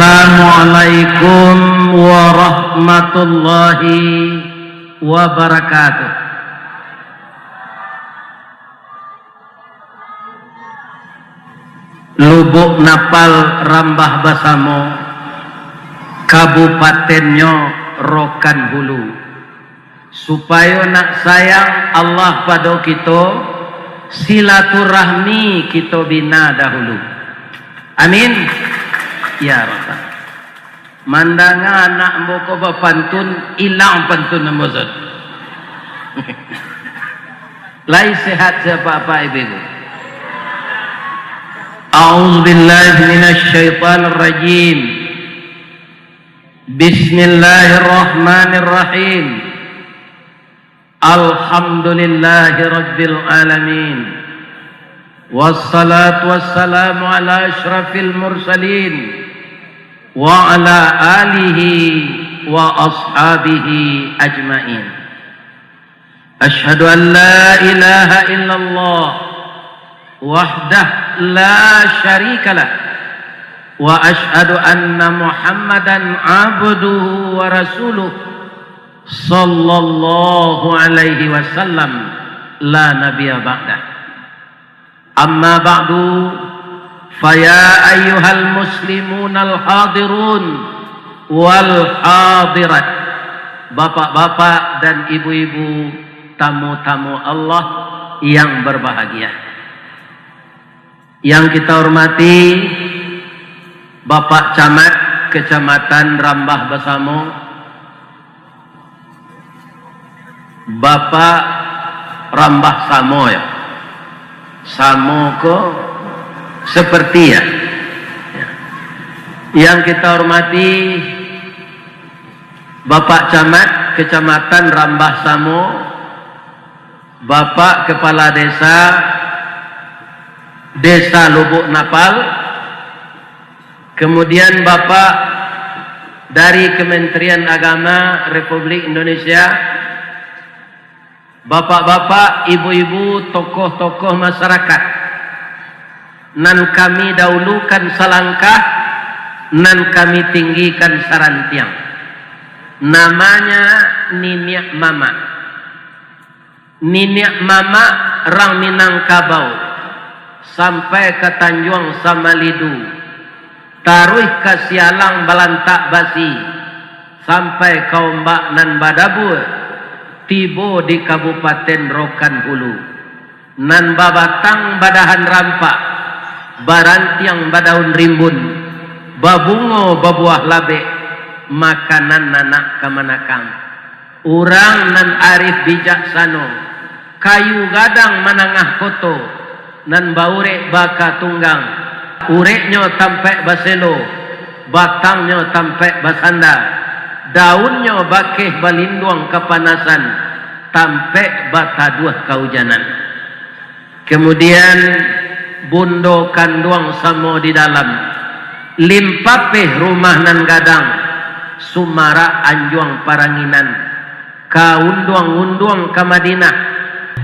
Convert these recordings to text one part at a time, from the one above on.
Assalamualaikum warahmatullahi wabarakatuh. Lubuk Napal Rambah Basamo, Kabupatennya Rokan Hulu. Supaya nak sayang Allah pada kita, silaturahmi kita bina dahulu. Amin. Ya Rabbal. Mandanga anak mboko pantun ilang pantun namazat. Lai sehat siapa-apa ibu. A'udzu billahi minasy syaithanir rajim. Bismillahirrahmanirrahim. Alhamdulillahi rabbil alamin. Wassalatu wassalamu ala asyrafil mursalin wa ala alihi wa ashabihi ajmain. Ashhadu an la ilaha illallah wahdah la syarikalah wa ashhadu anna Muhammadan abduhu wa rasuluh sallallahu alaihi wasallam la nabiyya ba'dah. Amma ba'du, faya ayyuhal muslimun al-hadirun wal hadirat. Bapak-bapak dan ibu-ibu, tamu-tamu Allah yang berbahagia. Yang kita hormati Bapak Camat Kecamatan Rambah Basamo, Bapak Rambah Samo ya. Samo ko seperti ya. Yang kita hormati Bapak Camat Kecamatan Rambah Samo, Bapak Kepala Desa Lubuk Napal, kemudian Bapak dari Kementerian Agama Republik Indonesia, bapak-bapak, ibu-ibu, tokoh-tokoh masyarakat, nan kami dahulukan selangkah, nan kami tinggikan sarantiang. Namanya Niniak Mama. Niniak Mama Rang Minangkabau sampai ke Tanjung Samalidu, taruh ke Sialang Balantak Basi sampai ke Ombak nan Badabur, tibo di Kabupaten Rokan Hulu. Nan babatang badahan rampak, barantiang badaun rimbun, babungo babuah labe, makanan nanak kemanakang. Urang nan arif bijaksano, kayu gadang manangah koto, nan baurek baka tunggang, ureknya tampek baselo, batangnya tampek basanda, daunnya bakeh balinduang kepanasan, tampek bataduah kehujanan. Kemudian bundo kanduang samo di dalam, limpapeh rumah nan gadang, sumara anjuang paranginan, kaunduang-unduang ke Madinah,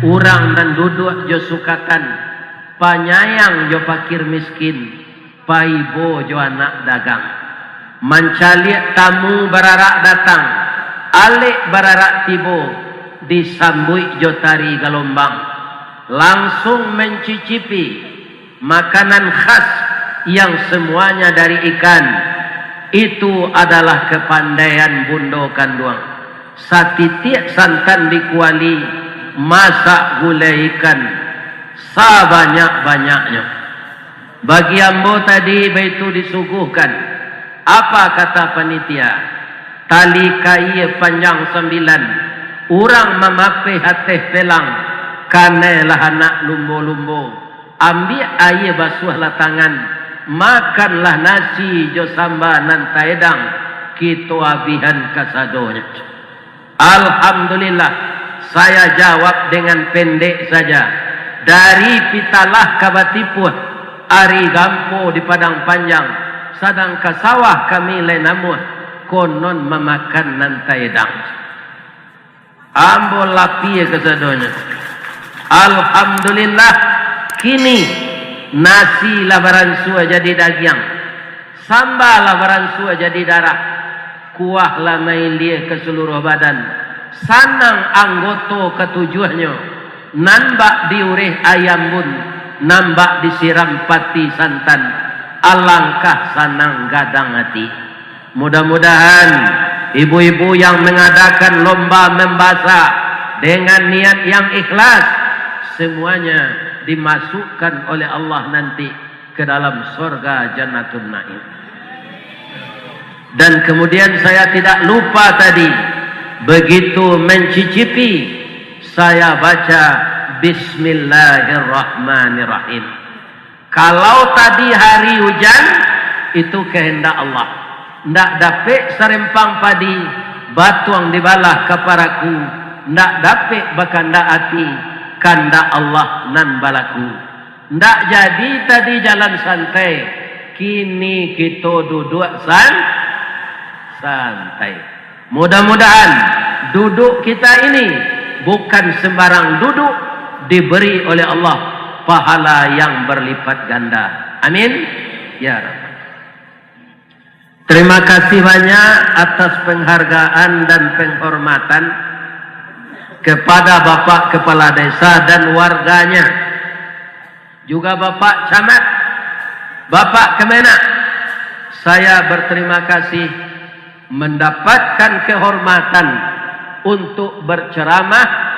urang nan duduk jo sukatan, panyayang jo pakir miskin, paibo jo anak dagang. Mancaliak tamu bararak datang, alik bararak tibo, disambui jotari galombang, langsung mencicipi makanan khas yang semuanya dari ikan. Itu adalah kepandaian bundo kanduang. Satitiak santan dikuali, masak gulai ikan sebanyak-banyaknya. Bagi ambo tadi begitu disuguhkan, apa kata panitia? Tali kai panjang 9, urang memape hateh pelang, kanelah anak lumbo-lumbo. Ambil air basuhlah tangan, makanlah nasi jo samba nan taedang, kita abihan kasadonya. Alhamdulillah, saya jawab dengan pendek saja. Dari Pitalah Kabatipuh, Ari Gampo di Padang Panjang, sadang ke sawah kami lenamuh, konon memakan nantaidang. Ambo lapi kesadonya. Alhamdulillah, kini nasi labaran sua jadi dagiang. Sambalah baransu jadi darah. Kuahlah mailih ke seluruh badan. Sanang anggoto ketujuhnya. Nambak diurih ayam bun. Nambak disiram pati santan. Alangkah sanang gadang hati. Mudah-mudahan ibu-ibu yang mengadakan lomba membaca dengan niat yang ikhlas, semuanya dimasukkan oleh Allah nanti ke dalam surga Jannatun Naim. Dan kemudian saya tidak lupa tadi, begitu mencicipi, saya baca Bismillahirrahmanirrahim. Kalau tadi hari hujan, itu kehendak Allah. Ndak dapet serempang padi, batuang dibalah keparaku. Ndak dapet bakanda hati, kanda Allah nan balaku. Ndak jadi tadi jalan santai, kini kita duduk santai. Mudah-mudahan duduk kita ini bukan sembarang duduk, diberi oleh Allah pahala yang berlipat ganda. Amin ya Rabb. Terima kasih banyak atas penghargaan dan penghormatan kepada Bapak Kepala Desa dan warganya, juga Bapak Camat, Bapak Kemenak. Saya berterima kasih mendapatkan kehormatan untuk berceramah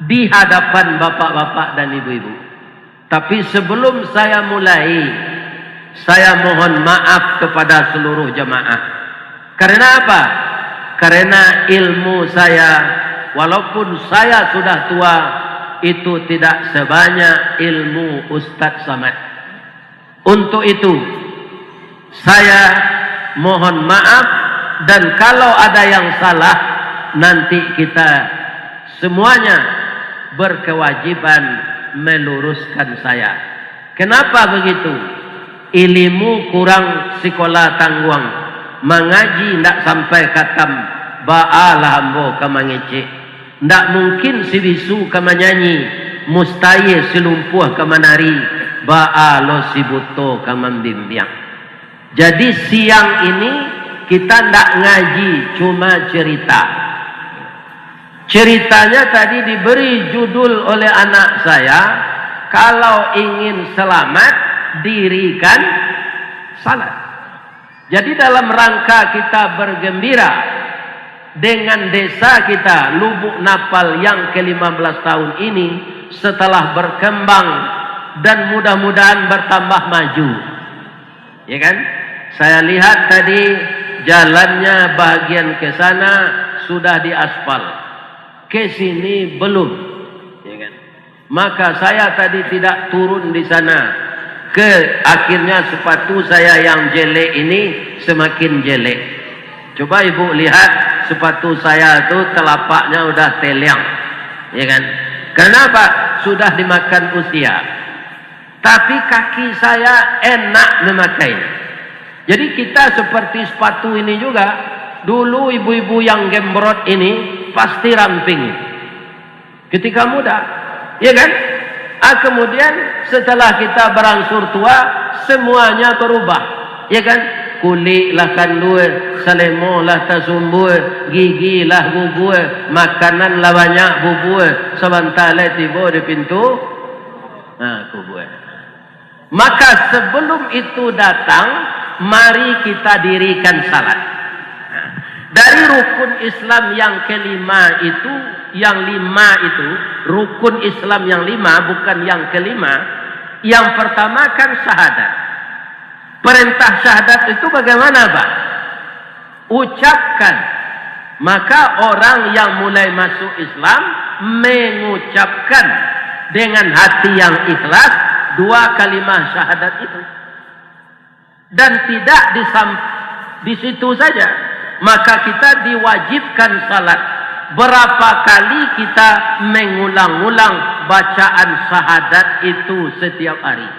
di hadapan bapak-bapak dan ibu-ibu. Tapi sebelum saya mulai, saya mohon maaf kepada seluruh jemaah. Karena apa? Karena ilmu saya, walaupun saya sudah tua, itu tidak sebanyak ilmu Ustadz Samad. Untuk itu, saya mohon maaf, dan kalau ada yang salah, nanti kita semuanya berkewajiban meluruskan saya. Kenapa begitu? Ilmu kurang sekolah tangguang, mengaji ndak sampai katam, ba'alah ambo kamangece. Ndak mungkin si bisu kamanyanyi, mustahil silumpuh kamanari, ba'alo si buto kamambimbiang. Jadi siang ini kita ndak ngaji, cuma cerita. Ceritanya tadi diberi judul oleh anak saya, kalau ingin selamat, dirikan salat. Jadi dalam rangka kita bergembira dengan desa kita Lubuk Napal yang ke-15 tahun ini setelah berkembang dan mudah-mudahan bertambah maju, ya kan? Saya lihat tadi jalannya bagian ke sana sudah diaspal, ke sini belum, ya kan? Maka saya tadi tidak turun di sana. Akhirnya sepatu saya yang jelek ini semakin jelek. Coba ibu lihat sepatu saya itu telapaknya udah teliang, ya kan? Kenapa? Sudah dimakan usia. Tapi kaki saya enak memakai. Jadi kita seperti sepatu ini juga. Dulu ibu-ibu yang gembrot ini pasti ramping ketika muda, ya kan? Kemudian setelah kita berangsur tua, semuanya berubah, ya kan? Kulit lah kandue, selemo lah tasumbu, gigi lah gugue, makanan lah banyak bubue, sebentar tiba di pintu, kubue. Maka sebelum itu datang, mari kita dirikan salat. Dari rukun Islam yang kelima itu, yang lima itu, rukun Islam yang lima, bukan yang kelima. Yang pertama kan syahadat. Perintah syahadat itu bagaimana, Pak? Ucapkan. Maka orang yang mulai masuk Islam mengucapkan dengan hati yang ikhlas dua kalimat syahadat itu. Dan tidak di situ saja. Maka kita diwajibkan salat. Berapa kali kita mengulang-ulang bacaan syahadat itu setiap hari?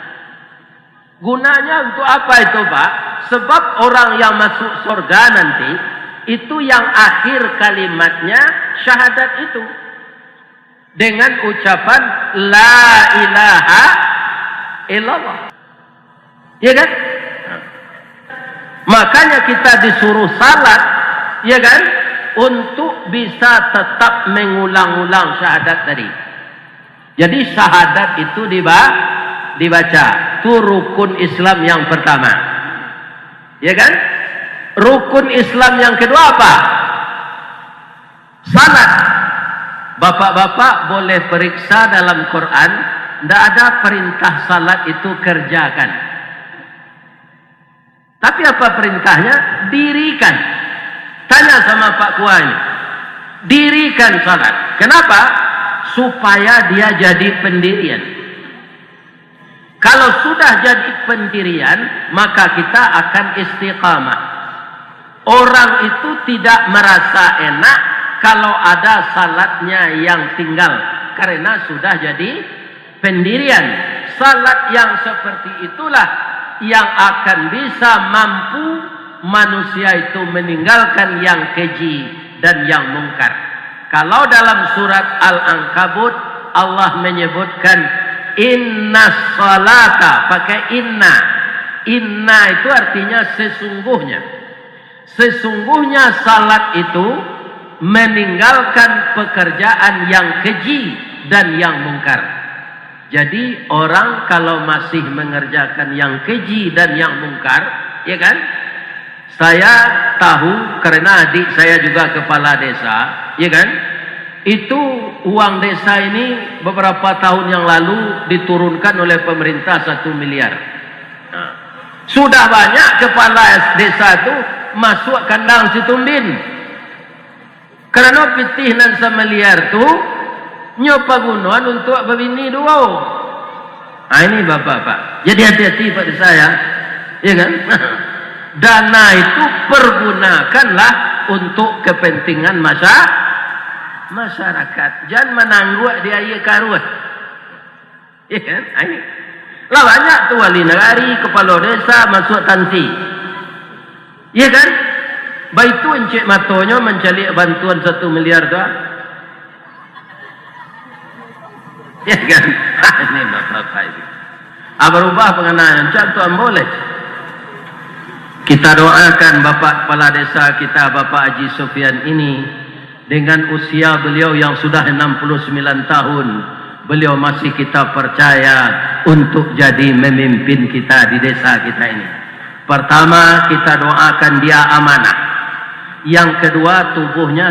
Gunanya untuk apa itu, Pak? Sebab orang yang masuk surga nanti, itu yang akhir kalimatnya syahadat itu. Dengan ucapan La ilaha illallah. Ya kan? Makanya kita disuruh salat, ya kan, untuk bisa tetap mengulang-ulang syahadat tadi. Jadi syahadat itu dibaca. Itu rukun Islam yang pertama. Ya kan? Rukun Islam yang kedua apa? Salat. Bapak-bapak boleh periksa dalam Quran, tidak ada perintah salat itu kerjakan. Tapi apa perintahnya? Dirikan. Tanya sama Pak Kua ini. Dirikan salat. Kenapa? Supaya dia jadi pendirian. Kalau sudah jadi pendirian, maka kita akan istiqamah. Orang itu tidak merasa enak kalau ada salatnya yang tinggal, karena sudah jadi pendirian. Salat yang seperti itulah yang akan bisa mampu manusia itu meninggalkan yang keji dan yang mungkar. Kalau dalam surat Al-Ankabut Allah menyebutkan inna salata, pakai inna. Inna itu artinya sesungguhnya. Sesungguhnya salat itu meninggalkan pekerjaan yang keji dan yang mungkar. Jadi orang kalau masih mengerjakan yang keji dan yang mungkar, ya kan? Saya tahu karena adik saya juga kepala desa, ya kan? Itu uang desa ini beberapa tahun yang lalu diturunkan oleh pemerintah 1 miliar. Nah, sudah banyak kepala desa itu masuk kandang situmbin. Karena pitih dan semiliar tu nyopa gunuan untuk babini dua. Nah ini bapak-bapak. Jadi hati-hati pada saya, ya kan? Dana itu pergunakanlah untuk kepentingan masyarakat. Jangan menangguk dia iya karuan. Ya kan? Ini. Lah banyak tu wali negari, kepala desa masuk tansi. Ya kan? Baitu encik matonya mencari bantuan 1 miliar tu. Ya kan? Ini bapak-bapak ini. Berubah pengenaan contoh boleh. Kita doakan Bapak Kepala Desa kita, Bapak Haji Sofyan ini, dengan usia beliau yang sudah 69 tahun, beliau masih kita percaya untuk jadi memimpin kita di desa kita ini. Pertama, kita doakan dia amanah. Yang kedua, tubuhnya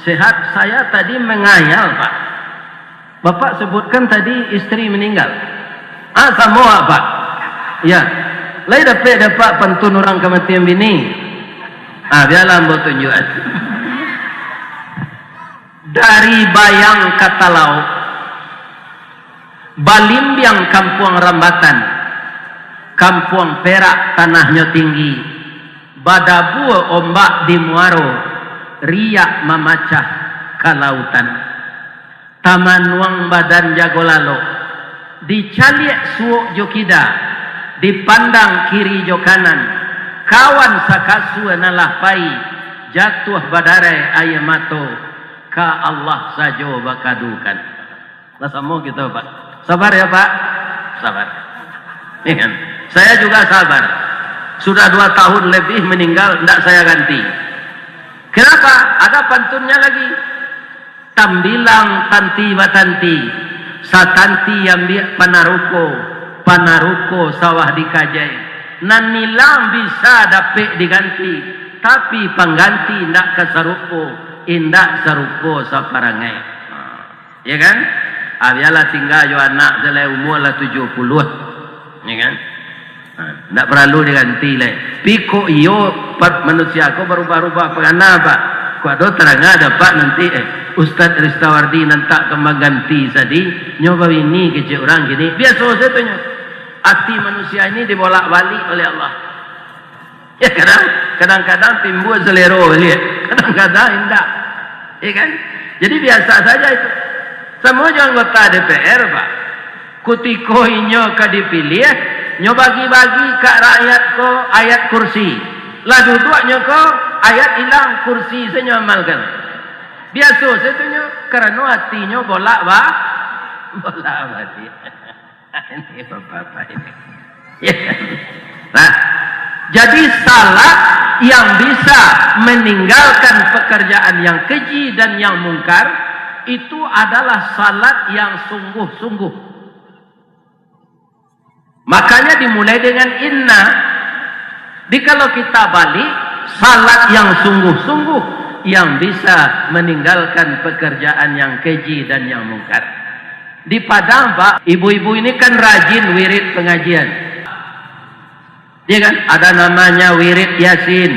sehat. Saya tadi mengayal, Pak. Bapak sebutkan tadi istri meninggal. Semua, Pak. Ya. Lai dapat pantun orang kematian bini. Biarlah mbok tunjukan. Dari Bayang Katalau, Balimbiang Kampung Rambatan, Kampung Perak tanahnya tinggi, Badabu ombak di Muaro, riak memacah ke lautan. Taman Nuang Badan Jagolalo, dicaliak suok Jokida, dipandang kiri jo kanan, kawan sakasu nalah pai, jatuh badare ayamato, ka Allah sajo bakadukan. Lah sama kita Pak. Sabar ya Pak. Sabar. Ya kan? Saya juga sabar. Sudah 2 tahun lebih meninggal, tidak saya ganti. Kenapa? Ada pantunnya lagi. Tambilang tanti batanti, satanti yambi panaruko sawah dikajai. Nanilang bisa dapat diganti, tapi pengganti ndak kesarupo, indak sarupo saparangai. Ya kan? Biarlah tinggal yo anak selai umur lah 70. Ya kan? Ndak perlu diganti le. Piko iyo manusia ko berubah-ubah pengana Pak. Ku ada terang ada Pak nanti Ustaz Ristawardi nantak kembang ganti tadi nyoba ini kecil orang gini. Biasa saya tanya. Hati manusia ini dibolak-balik oleh Allah. Ya kadang-kadang timbul selero lihat, kadang-kadang tidak. Ya kan? Jadi biasa saja itu. Semua anggota DPR Pak, kutiko inyo ka dipilih, nyo bagi-bagi ke rakyat ko ayat kursi. Lah duduknya ko ayat hilang kursi saya amalkan. Biasa saya tanya karena hatinya bolak-balik. Ini bapak-bapak ini. Ya. Nah, Jadi salat yang bisa meninggalkan pekerjaan yang keji dan yang mungkar itu adalah salat yang sungguh-sungguh. Makanya dimulai dengan inna. Jadi kalau kita balik, salat yang sungguh-sungguh yang bisa meninggalkan pekerjaan yang keji dan yang mungkar. Di Padang, Pak, ibu-ibu ini kan rajin wirid pengajian. Ya kan? Ada namanya wirid Yasin,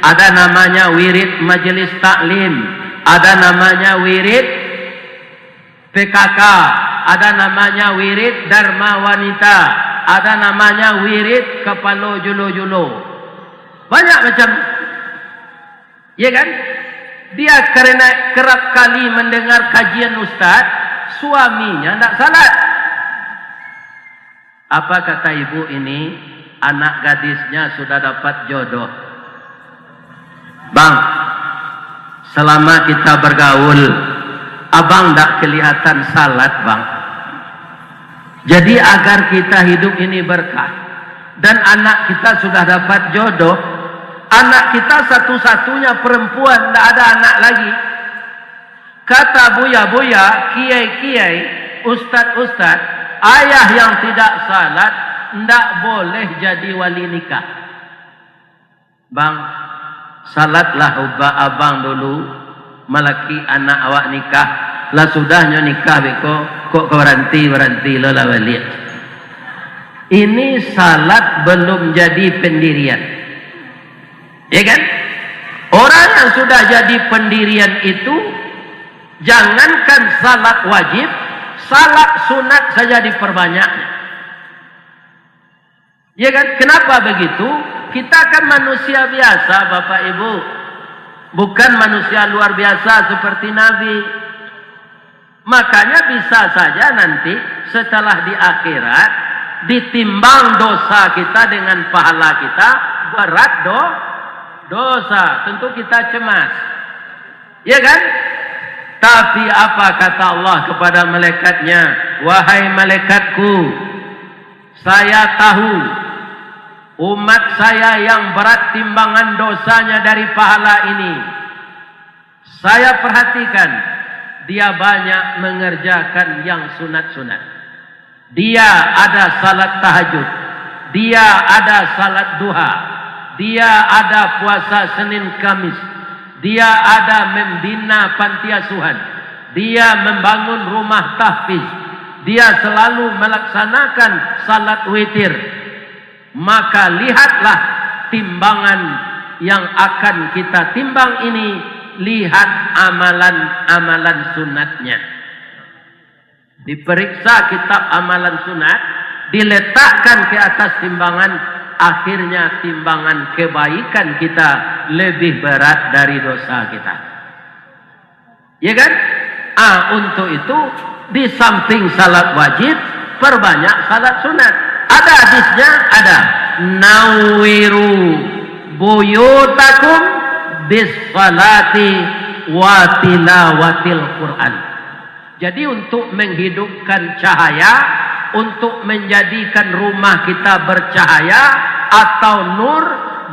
ada namanya wirid majelis taklim, ada namanya wirid PKK, ada namanya wirid Dharma Wanita, ada namanya wirid Kepalo Julo-Julo. Banyak macam. Ya kan? Dia karena kerap kali mendengar kajian ustaz, suaminya tidak salat. Apa kata ibu ini? Anak gadisnya sudah dapat jodoh. Bang, selama kita bergaul, abang tidak kelihatan salat, bang. Jadi agar kita hidup ini berkah, dan anak kita sudah dapat jodoh, anak kita satu-satunya perempuan, tidak ada anak lagi. Kata buya-buya, kiai-kiai, ustad-ustad, ayah yang tidak salat tidak boleh jadi wali nikah. Bang, salatlah abang dulu, malaki anak awak nikah, lah sudahnya nikah beko, kok berhenti lo lah wali. Ini salat belum jadi pendirian. Ya kan? Orang yang sudah jadi pendirian itu, jangankan salat wajib, salat sunat saja diperbanyaknya. Ya kan? Kenapa begitu? Kita kan manusia biasa, Bapak Ibu. Bukan manusia luar biasa seperti Nabi. Makanya bisa saja nanti setelah di akhirat ditimbang dosa kita dengan pahala kita, berat dosa. Tentu kita cemas. Ya kan? Tapi apa kata Allah kepada malaikatnya? Wahai malaikatku, saya tahu umat saya yang berat timbangan dosanya dari pahala ini. Saya perhatikan, dia banyak mengerjakan yang sunat-sunat. Dia ada salat tahajud, dia ada salat duha, dia ada puasa Senin Kamis, dia ada membina panti asuhan, dia membangun rumah tahfiz, dia selalu melaksanakan salat witir. Maka lihatlah timbangan yang akan kita timbang ini, lihat amalan-amalan sunatnya. Diperiksa kitab amalan sunat, diletakkan ke atas timbangan, akhirnya timbangan kebaikan kita lebih berat dari dosa kita. Ya kan? Untuk itu di samping salat wajib, perbanyak salat sunat. Ada hadisnya, ada nawiru buyutakum bis salati wa tilawatil Quran. Jadi untuk menghidupkan cahaya, untuk menjadikan rumah kita bercahaya atau nur,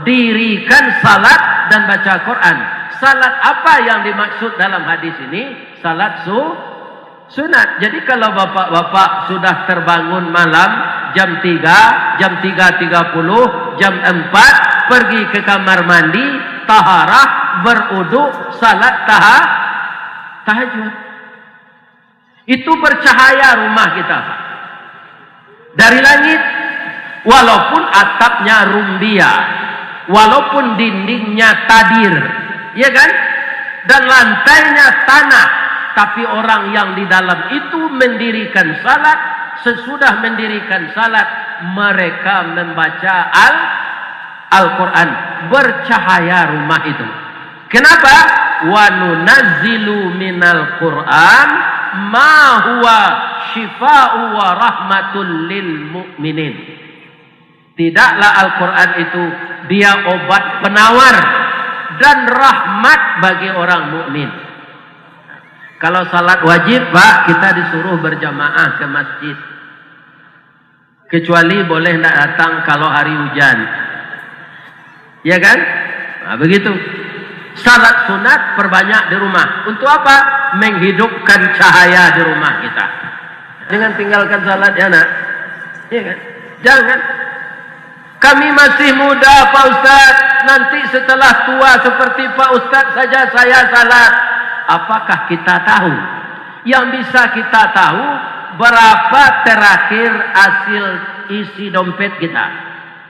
dirikan salat dan baca Quran. Salat apa yang dimaksud dalam hadis ini? Salat sunat. Jadi kalau bapak-bapak sudah terbangun malam jam 3, jam 3.30, jam 4, pergi ke kamar mandi, taharah, beruduk, salat tahajud. Itu bercahaya rumah kita, Pak. Dari langit, walaupun atapnya rumbia, walaupun dindingnya tadir, ya kan? Dan lantainya tanah, tapi orang yang di dalam itu mendirikan salat, sesudah mendirikan salat mereka membaca Al-Quran, bercahaya rumah itu. Kenapa? Wa nunazzilu minal Quran ma huwa syifa'u wa rahmatul lil mu'minin. Tidaklah Al-Quran itu dia obat penawar dan rahmat bagi orang mukmin. Kalau salat wajib, Pak, kita disuruh berjamaah ke masjid. Kecuali boleh tidak datang kalau hari hujan. Ya kan? Nah, begitu. Salat sunat perbanyak di rumah. Untuk apa? Menghidupkan cahaya di rumah kita. Jangan tinggalkan salat ya nak. Ya kan? Jangan. Kami masih muda Pak Ustaz. Nanti setelah tua seperti Pak Ustaz saja saya salat. Apakah kita tahu? Yang bisa kita tahu berapa terakhir hasil isi dompet kita.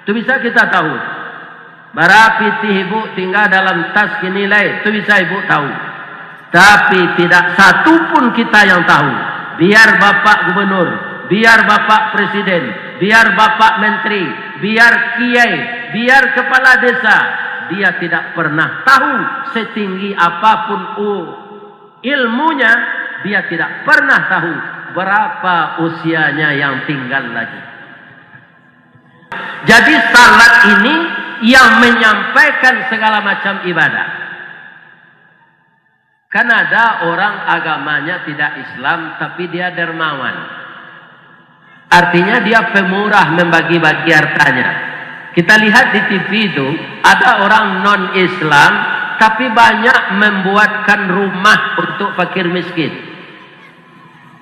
Itu bisa kita tahu. Berapa ibu tinggal dalam tas nilai, itu bisa ibu tahu. Tapi tidak satu pun kita yang tahu. Biar Bapak Gubernur, biar Bapak Presiden, biar Bapak Menteri, biar Kiai, biar Kepala Desa, dia tidak pernah tahu setinggi apapun ilmunya, dia tidak pernah tahu berapa usianya yang tinggal lagi. Jadi salat ini yang menyampaikan segala macam ibadah. Kan ada orang agamanya tidak Islam tapi dia dermawan. Artinya dia pemurah membagi-bagi hartanya. Kita lihat di TV itu ada orang non-Islam tapi banyak membuatkan rumah untuk fakir miskin.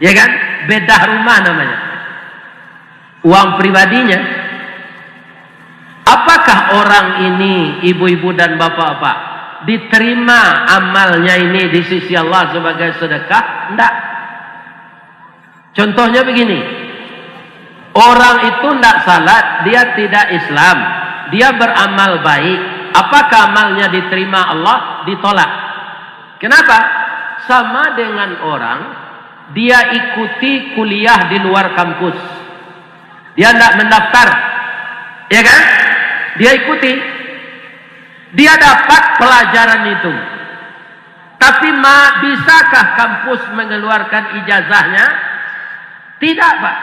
Ya kan? Bedah rumah namanya. Uang pribadinya. Apakah orang ini, ibu-ibu dan bapak-bapak, diterima amalnya ini di sisi Allah sebagai sedekah? Tidak. Contohnya begini. Orang itu tidak salat, dia tidak Islam, dia beramal baik. Apakah amalnya diterima Allah? Ditolak. Kenapa? Sama dengan orang, dia ikuti kuliah di luar kampus. Dia tidak mendaftar. Ya kan? Dia ikuti. Dia dapat pelajaran itu. Tapi bisakah kampus mengeluarkan ijazahnya? Tidak, Pak.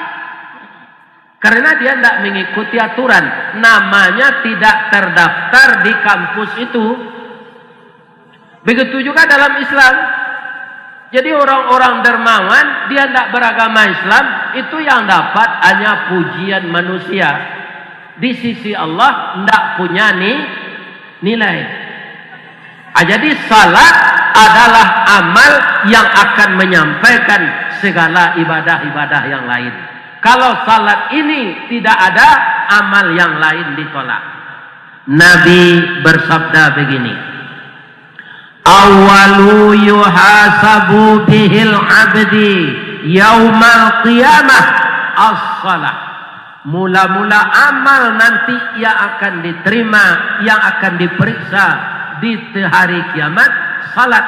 Karena dia tidak mengikuti aturan. Namanya tidak terdaftar di kampus itu. Begitu juga dalam Islam. Jadi orang-orang dermawan, dia tidak beragama Islam, itu yang dapat hanya pujian manusia. Di sisi Allah tidak punya nilai. Jadi salat adalah amal yang akan menyampaikan segala ibadah-ibadah yang lain. Kalau salat ini tidak ada, amal yang lain ditolak. Nabi bersabda begini, awalu yuhasabu bihil abdi yaumal qiyamah as-salah. Mula-mula amal nanti yang akan diterima, yang akan diperiksa di hari kiamat, salat.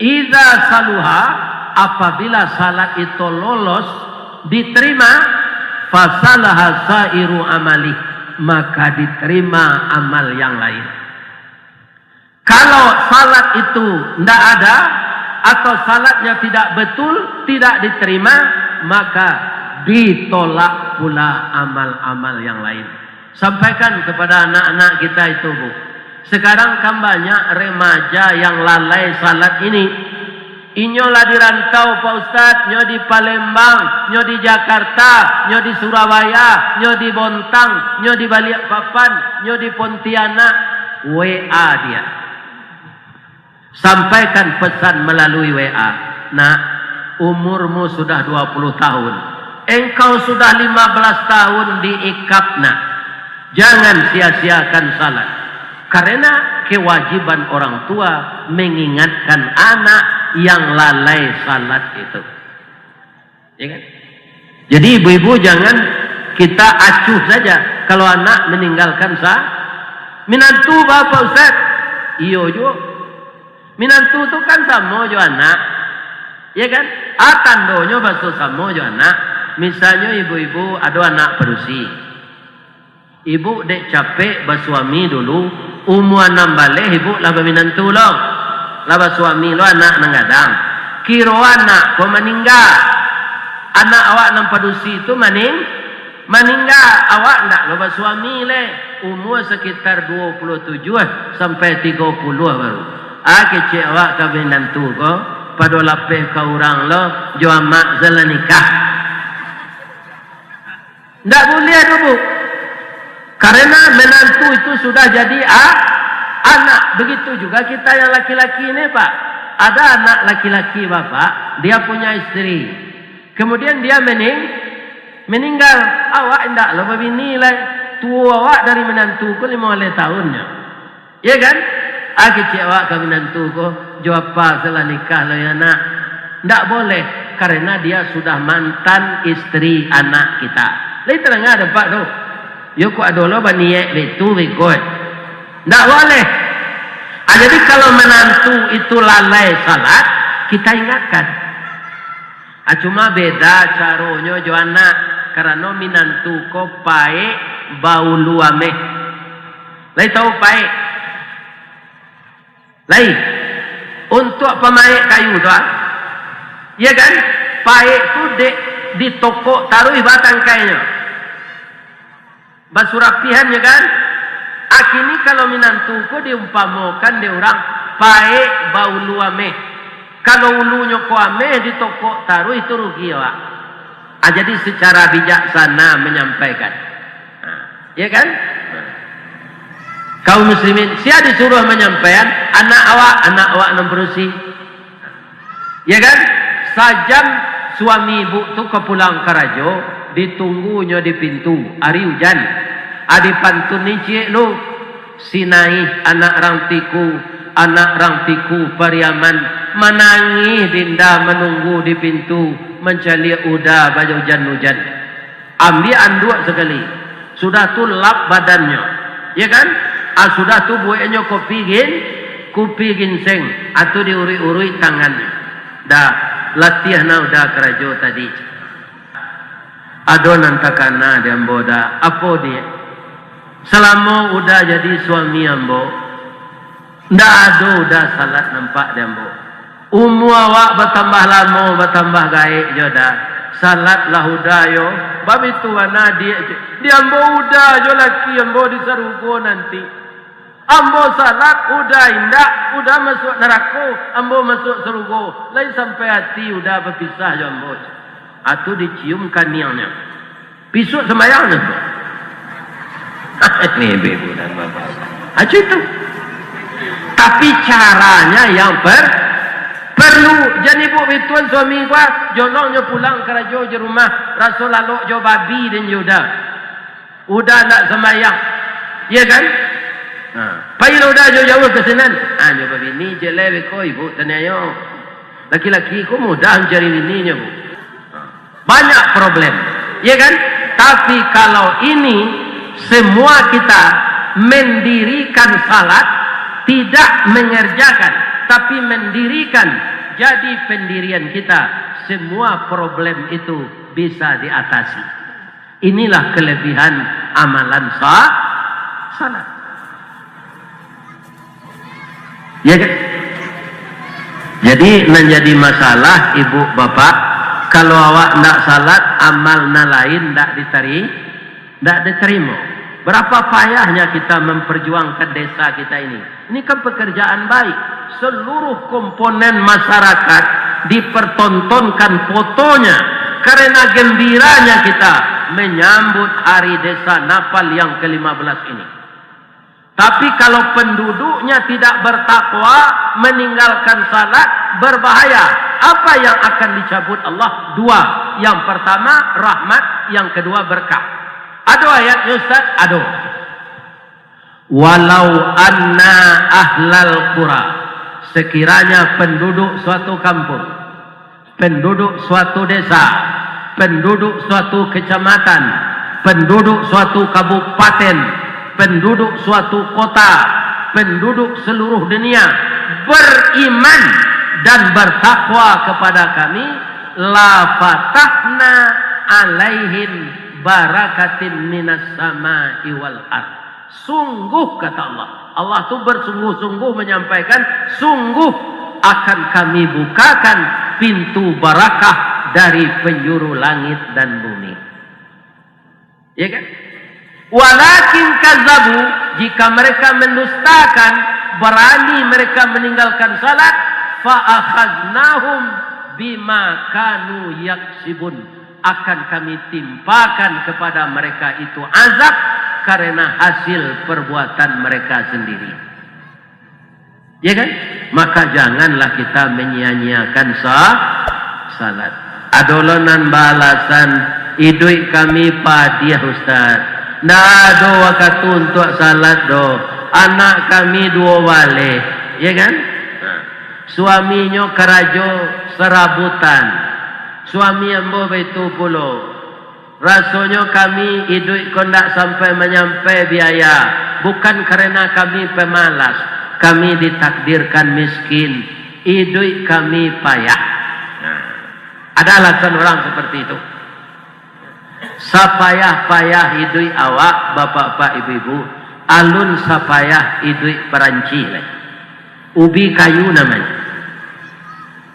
Idza saluha, apabila salat itu lolos, diterima, fasalaha sairu amali, maka diterima amal yang lain. Kalau salat itu tidak ada, atau salatnya tidak betul, tidak diterima, maka ditolak pula amal-amal yang lain. Sampaikan kepada anak-anak kita itu, Bu. Sekarang kan banyak remaja yang lalai salat ini. Inyolah di rantau Pak Ustaz, nyo di Palembang, nyo di Jakarta, nyo di Surabaya, nyo di Bontang, nyo di Balikpapan, nyo di Pontianak. WA dia. Sampaikan pesan melalui WA. Nak, umurmu sudah 20 tahun. Engkau sudah 15 tahun diikap, nak. Jangan sia-siakan salat. Karena kewajiban orang tua mengingatkan anak yang lalai salat itu. Ya kan? Jadi ibu-ibu jangan kita acuh saja kalau anak meninggalkan minantu Bapak Ustaz. Iyo jo. Minantu itu kan sama jo anak. Ya kan? Tandonyo baso sama jo anak. Misalnya ibu-ibu ada anak berusi. Ibu dek capek bersuami dulu, umur 6 balik ibu lah berminantu lo. Lah bersuami lo anak nanggadang. Kiro anak kau meninggal. Anak awak nam padusi itu meninggal. Awak ndak lo bersuami le. Umur sekitar 27 sampai 30 baru. Kecik awak ka minantu ko. Pada lapeh ka orang lo jo amak zala nikah. Tidak boleh tu, Bu. Karena menantu itu sudah jadi anak. Begitu juga kita yang laki-laki ini, Pak. Ada anak laki-laki Bapak, dia punya istri. Kemudian dia meninggal. Awak tidak lebih nilai tua awak dari menantuku 15 tahunnya. Ya kan? Kecil awak ke menantuku, jawab apa setelah nikah lo ya nak. Tidak boleh. Karena dia sudah mantan istri anak kita. Lain terang ada Pak tu. Yo ku adolo baniye itu ikut. Tidak boleh. Jadi kalau menantu itu lalai salat, kita ingatkan. Cuma beda caranya jo anak. Karena menantu ko pae bau luame. Lai tahu pae. Lai untuk pemae kayu tu. Ya kan? Pae itu di toko taruh batang kayunya. Basurapihan ya kan? Akini kalau minantuku diumpamakan dia orang pae bau luame. Kalau ulunya ko ame di toko taruh itu rugi ya. Jadi secara bijaksana menyampaikan. Ya kan? Kaum muslimin, sia disuruh menyampaikan anak awak nemberusi. Ya kan? Sajam suami ibu tu kepulang karajo, ditunggunya di pintu hari hujan. Adi pantun ni cik lu sinai anak rangtiku pariaman menangis dinda menunggu di pintu mencari udah baju hujan-hujan. Ambil anduk sekali. Sudah tu lap badannya. Ya kan? Sudah tu buahnya kopi ginseng atau diuri-uri tangannya. Dah latihan udah kerajo tadi. Ado nantakana dia boda. Apa dia? Selama udah jadi suami ambo, ndak ada udah salat nampak dia ambo. Awak bertambah lama, bertambah gaik joda. Salat lah udah yo. Bab itu mana dia ambo udah jo laki ambo disarugo nanti. Ambo salat udah indak, udah masuk neraka, ambo masuk surga. Lain sampai hati udah berpisah jo ambo. Atu dicium kaniannya. Pisuk sembayangnya tu. Ini ibu dan bapak. Acu itu. Tapi caranya yang perlu. Jadi ibu bituan suami gua jonongnya pulang kerajo je rumah rasul lalu jo babi dan yuda. Udah nak sembayang. Ya kan? Payah udah jauh-jauh ke sana. Jo babi ni je lewe ko ibu tanya laki-laki ko mudah mencari bininya bu. Banyak problem. Ya kan? Tapi kalau ini semua kita mendirikan salat, tidak mengerjakan, tapi mendirikan. Jadi pendirian kita, semua problem itu bisa diatasi. Inilah kelebihan amalan salat. Ya kan? Jadi menjadi masalah ibu bapak, kalau awak tidak salat, amalna lain tidak diterima. Berapa payahnya kita memperjuangkan desa kita ini. Ini kan pekerjaan baik. Seluruh komponen masyarakat dipertontonkan fotonya. Karena gembiranya kita menyambut hari desa Napal yang ke-15 ini. Tapi kalau penduduknya tidak bertakwa, meninggalkan salat, berbahaya. Apa yang akan dicabut Allah? Dua. Yang pertama rahmat, yang kedua berkah. Ada ayatnya Ustaz? Ada. Walau anna ahlal qura, sekiranya penduduk suatu kampung, penduduk suatu desa, penduduk suatu kecamatan, penduduk suatu kabupaten, penduduk suatu kota, penduduk seluruh dunia beriman dan bertakwa kepada kami, la fatahna alaihim barakatin minas samai wal ard. Sungguh kata Allah, Allah tu bersungguh-sungguh menyampaikan, sungguh akan kami bukakan pintu barakah dari penjuru langit dan bumi. Ya kan? Walakin kazzabu, jika mereka mendustakan, berani mereka meninggalkan salat, fa akhadnahum bima kanu yaksibun, akan kami timpakan kepada mereka itu azab karena hasil perbuatan mereka sendiri. Ya kan? Maka janganlah kita menyia-nyiakan salat. Adolonan balasan idui kami padiah Ustaz. Nggak ada waktu untuk salat do. Anak kami 2 wale. Ya kan? Suaminya kerajo serabutan. Suami ambo itu pulau. Rasanya kami hidup kondak sampai menyampai biaya. Bukan karena kami pemalas. Kami ditakdirkan miskin. Hidup kami payah. Ada alasan orang seperti itu. Sapayah-payah hidup awak, bapak-bapak, ibu-ibu. Alun sapayah hidup peranci. Ubi kayu namanya.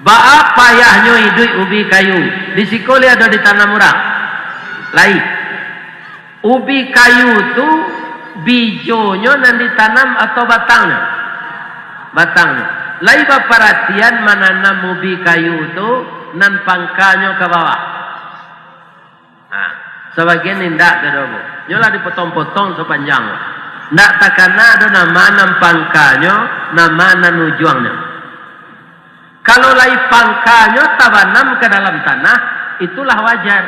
Baak payahnya hidup ubi kayu. Di sikoli ada ditanam orang. Lain. Ubi kayu tu bijonya nan ditanam atau batangnya? Batangnya. Lain perhatian menanam ubi kayu tu nan pangkanya ke bawah. Nah, sebagian indak tu. Nyola dipotong-potong sepanjang. Ndak takana ada nama nan pangkanya, nama nan ujungnya. Kalau lain pangkanya tabanam ke dalam tanah, itulah wajar.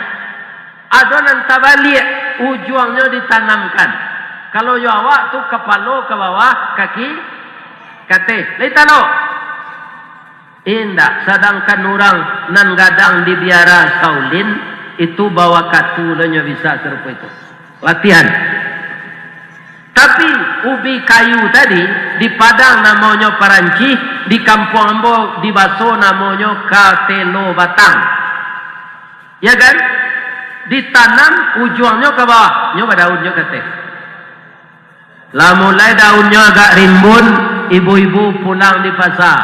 Ada nan tabalik, ujungnya ditanamkan. Kalau awak tu kepala ke bawah, kaki, kate. Lain tanah. Indah. Sedangkan orang nan gadang di biara Saulin, itu bawa katulanya bisa serupa itu. Latihan. Tapi ubi kayu tadi di Padang namanya paranci, di Kampung Ambo di Baso namanya katelo batang. Ya kan? Ditanam ujungnya ke bawah, nyoba daunnya kate. Lah mulai daunnya agak rimbun, ibu-ibu pulang di pasar,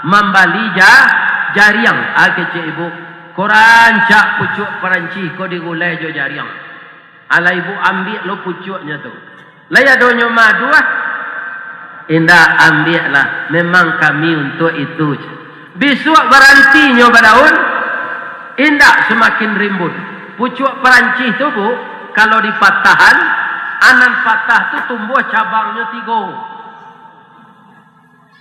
membali jariang, kecil ibu. Korancak pucuk paranci kau digulai jo jariang. Ala ibu ambil lo pucuknya tu. Laya donyo madu indah ambil lah. Memang kami untuk itu. Besok beranti nyoba daun. Indah semakin rimbun. Pucuk peranci tu bu. Kalau dipatahan. Anan patah tu tumbuh cabangnya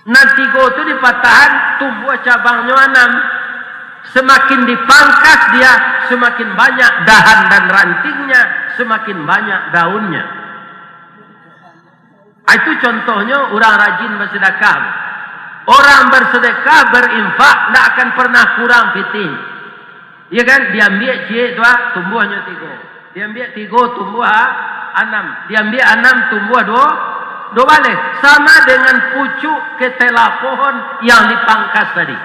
3. Nah 3 tu dipatahan. Tumbuh cabangnya 6. Semakin dipangkas dia. Semakin banyak dahan dan rantingnya. Semakin banyak daunnya. Itu contohnya orang rajin bersedekah. Orang bersedekah, berinfak, tidak akan pernah kurang fitin. Ya kan? Diambil cik tu, tumbuhnya 3. Diambil 3, tumbuh 6. Diambil 6, tumbuh 2 balik. Sama dengan pucuk ketela pohon yang dipangkas tadi.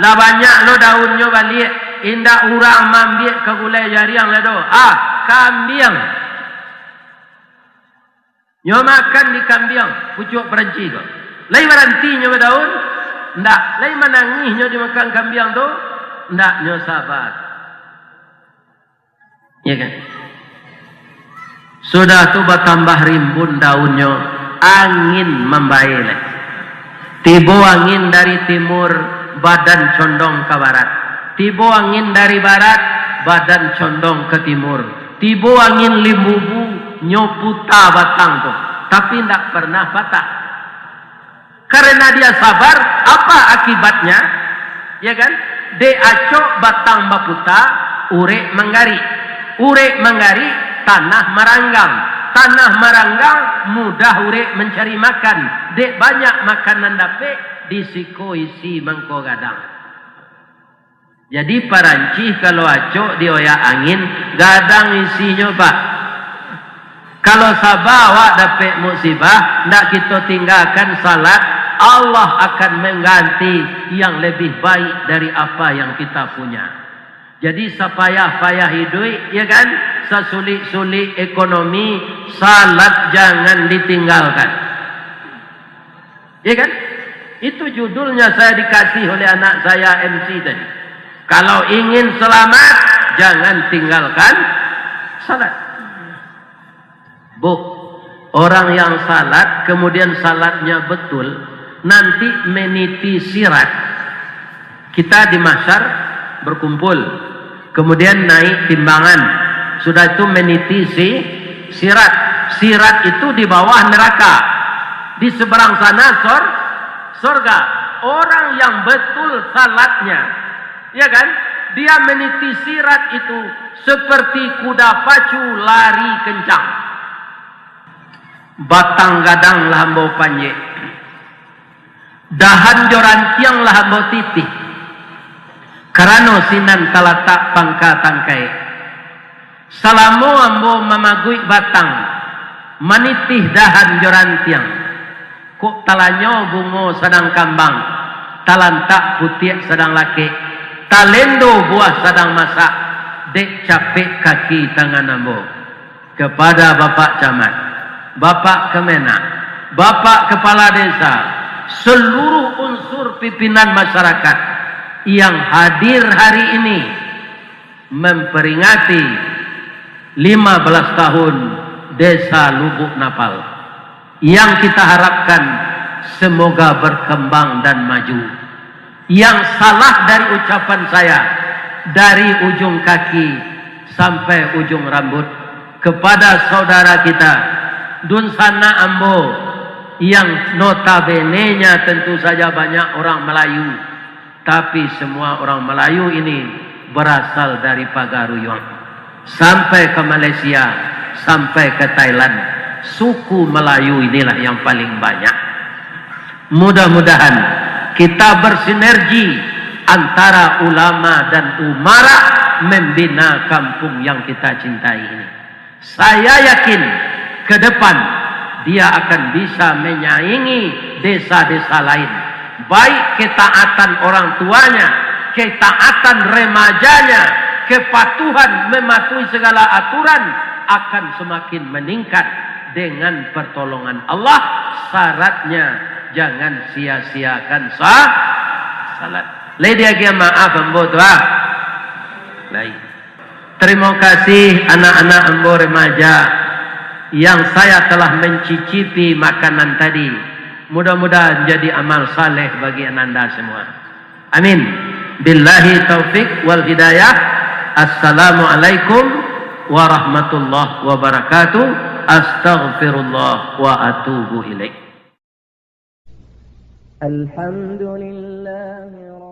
Lah banyak lo daunnya balik. Indah orang mambil ke gulai jariang lah do. Kambing. Nyo makan di kambing, pucuk peranci tu. Lai beranti nyo daun, ndak. Lai menangis nyo dimakan kambing tu, ndak nyo sabar. Ya kan? Sudah tu bertambah rimbun daunnya, angin membaik. Tiba angin dari timur, badan condong ke barat. Tiba angin dari barat, badan condong ke timur. Tiba angin limbubu, nyoputa batang tu. Tapi tidak pernah patah. Karena dia sabar, apa akibatnya? Ya kan? De acok batang baputa, urek menggari. Urek menggari, tanah meranggang. Tanah meranggang, mudah urek mencari makan. De banyak makanan dapat, disiko isi mangko gadang. Jadi paranci kalau acok dioyak angin, gadang isinya pak. Kalau sabar awak dapat musibah, nak kita tinggalkan salat, Allah akan mengganti yang lebih baik dari apa yang kita punya. Jadi sepayah-payah hidup, ya kan? Sesulit-sulit ekonomi, salat jangan ditinggalkan. Ya kan? Itu judulnya saya dikasih oleh anak saya MC tadi. Kalau ingin selamat, jangan tinggalkan salat. Bu, orang yang salat, kemudian salatnya betul, nanti meniti sirat. Kita di mahsyar berkumpul, kemudian naik timbangan. Sudah itu meniti Sirat. Sirat itu di bawah neraka. Di seberang sana surga. Orang yang betul salatnya, ya kan? Dia meniti sirat itu seperti kuda pacu lari kencang. Batang gadang lahambau panye. Dahan jorantiang lahambau titih. Karano sinan talatak pangka tangkai. Salamo ambo mamagui batang. Manitih dahan jorantiang. Kok talanyo bungo sedang kambang. Talantak putih sedang laki. Talendo buah sedang masak. Dek capek kaki tangan ambo. Kepada Bapak Camat, Bapak Kemenak, Bapak Kepala Desa, seluruh unsur pimpinan masyarakat yang hadir hari ini memperingati 15 tahun Desa Lubuk Napal, yang kita harapkan semoga berkembang dan maju. Yang salah dari ucapan saya, dari ujung kaki sampai ujung rambut, kepada saudara kita Dunsana Ambo, yang notabene-nya tentu saja banyak orang Melayu, tapi semua orang Melayu ini berasal dari Pagaruyung sampai ke Malaysia, sampai ke Thailand. Suku Melayu inilah yang paling banyak. Mudah-mudahan kita bersinergi antara ulama dan umara membina kampung yang kita cintai ini. Saya yakin ke depan dia akan bisa menyaingi desa-desa lain. Baik ketaatan orang tuanya, ketaatan remajanya, kepatuhan mematuhi segala aturan akan semakin meningkat dengan pertolongan Allah. Syaratnya jangan sia-siakan salat. Lady agia maaf ambo doa. Lain. Terima kasih anak-anak ambo remaja yang saya telah mencicipi makanan tadi. Mudah-mudahan jadi amal saleh bagi anda semua. Amin. Billahi taufik wal hidayah. Assalamualaikum warahmatullahi wabarakatuh. Astaghfirullah wa atubu ilaih. Alhamdulillah.